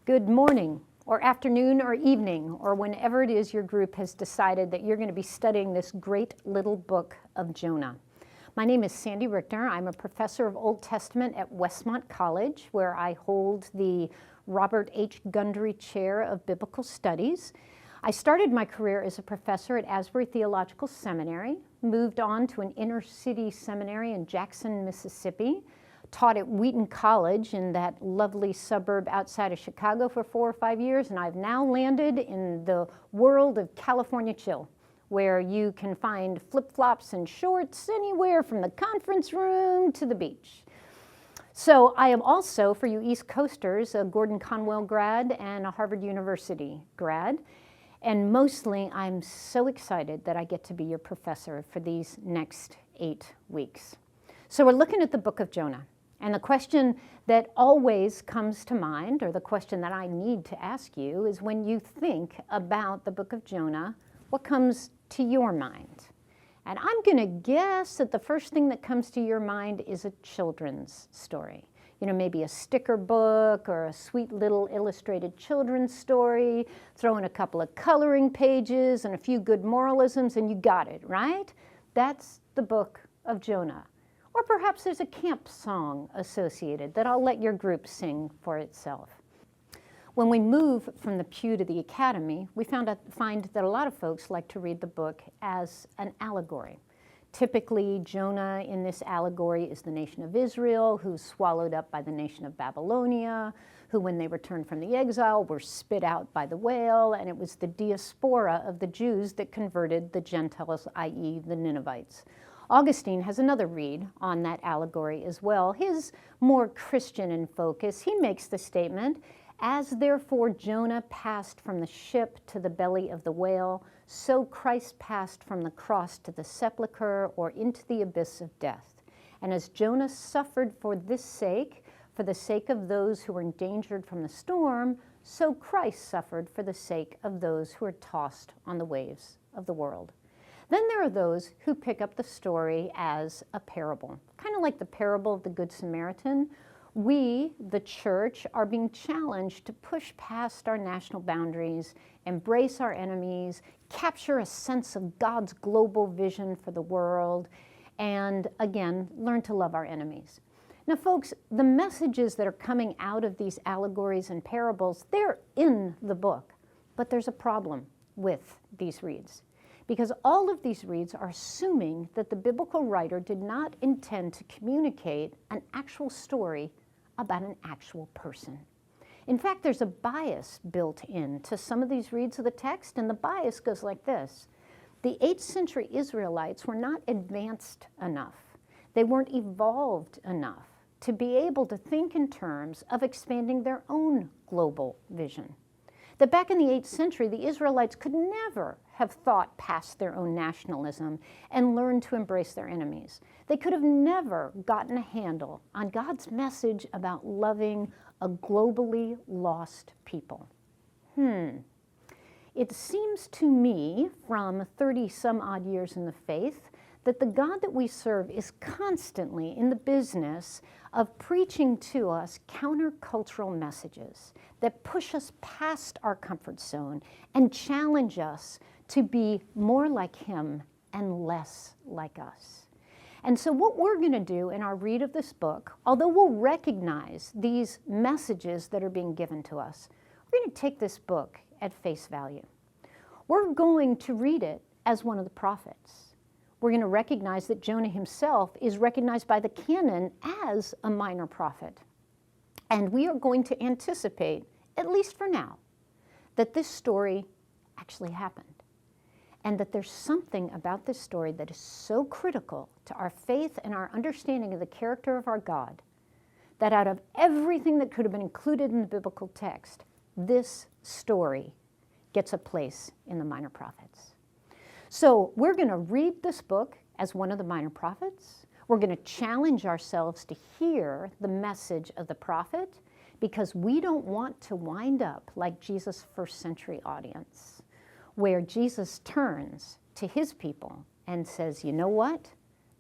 Good morning, or afternoon, or evening, or whenever it is your group has decided that you're going to be studying this great little book of Jonah. My name is Sandy Richter. I'm a professor of Old Testament at Westmont College, where I hold the Robert H. Gundry Chair of Biblical Studies. I started my career as a professor at Asbury Theological Seminary, moved on to an inner city seminary in Jackson, Mississippi, taught at Wheaton College in that lovely suburb outside of Chicago for 4 or 5 years, and I've now landed in the world of California chill, where you can find flip-flops and shorts anywhere from the conference room to the beach. So I am also, for you East Coasters, a Gordon Conwell grad and a Harvard University grad. And mostly, I'm so excited that I get to be your professor for these next 8 weeks. So we're looking at the book of Jonah. And the question that always comes to mind, or the question that I need to ask you, is when you think about the book of Jonah, what comes to your mind? And I'm going to guess that the first thing that comes to your mind is a children's story. You know, maybe a sticker book or a sweet little illustrated children's story, throw in a couple of coloring pages and a few good moralisms, and you got it, right? That's the book of Jonah. Or perhaps there's a camp song associated that I'll let your group sing for itself. When we move from the pew to the academy, we find that a lot of folks like to read the book as an allegory. Typically, Jonah in this allegory is the nation of Israel, who's swallowed up by the nation of Babylonia, who when they returned from the exile were spit out by the whale, and it was the diaspora of the Jews that converted the Gentiles, i.e. the Ninevites. Augustine has another read on that allegory as well. His more Christian in focus. He makes the statement, "As therefore Jonah passed from the ship to the belly of the whale, so Christ passed from the cross to the sepulchre or into the abyss of death. And as Jonah suffered for this sake, for the sake of those who were endangered from the storm, so Christ suffered for the sake of those who are tossed on the waves of the world." Then there are those who pick up the story as a parable, kind of like the parable of the Good Samaritan. We, the church, are being challenged to push past our national boundaries, embrace our enemies, capture a sense of God's global vision for the world, and again, learn to love our enemies. Now, folks, the messages that are coming out of these allegories and parables, they're in the book, but there's a problem with these reads. Because all of these reads are assuming that the biblical writer did not intend to communicate an actual story about an actual person. In fact, there's a bias built into some of these reads of the text, and the bias goes like this. The 8th century Israelites were not advanced enough. They weren't evolved enough to be able to think in terms of expanding their own global vision. That back in the 8th century, the Israelites could never have thought past their own nationalism and learned to embrace their enemies. They could have never gotten a handle on God's message about loving a globally lost people. It seems to me, from 30-some-odd years in the faith, that the God that we serve is constantly in the business of preaching to us countercultural messages that push us past our comfort zone and challenge us to be more like Him and less like us. And so what we're going to do in our read of this book, although we'll recognize these messages that are being given to us, we're going to take this book at face value. We're going to read it as one of the prophets. We're going to recognize that Jonah himself is recognized by the canon as a minor prophet. And we are going to anticipate, at least for now, that this story actually happened. And that there's something about this story that is so critical to our faith and our understanding of the character of our God, that out of everything that could have been included in the biblical text, this story gets a place in the minor prophets. So we're going to read this book as one of the minor prophets. We're going to challenge ourselves to hear the message of the prophet, because we don't want to wind up like Jesus' first century audience, where Jesus turns to his people and says, you know what?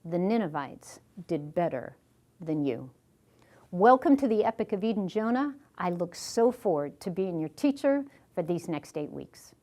The Ninevites did better than you. Welcome to the Epic of Eden, Jonah. I look so forward to being your teacher for these next 8 weeks.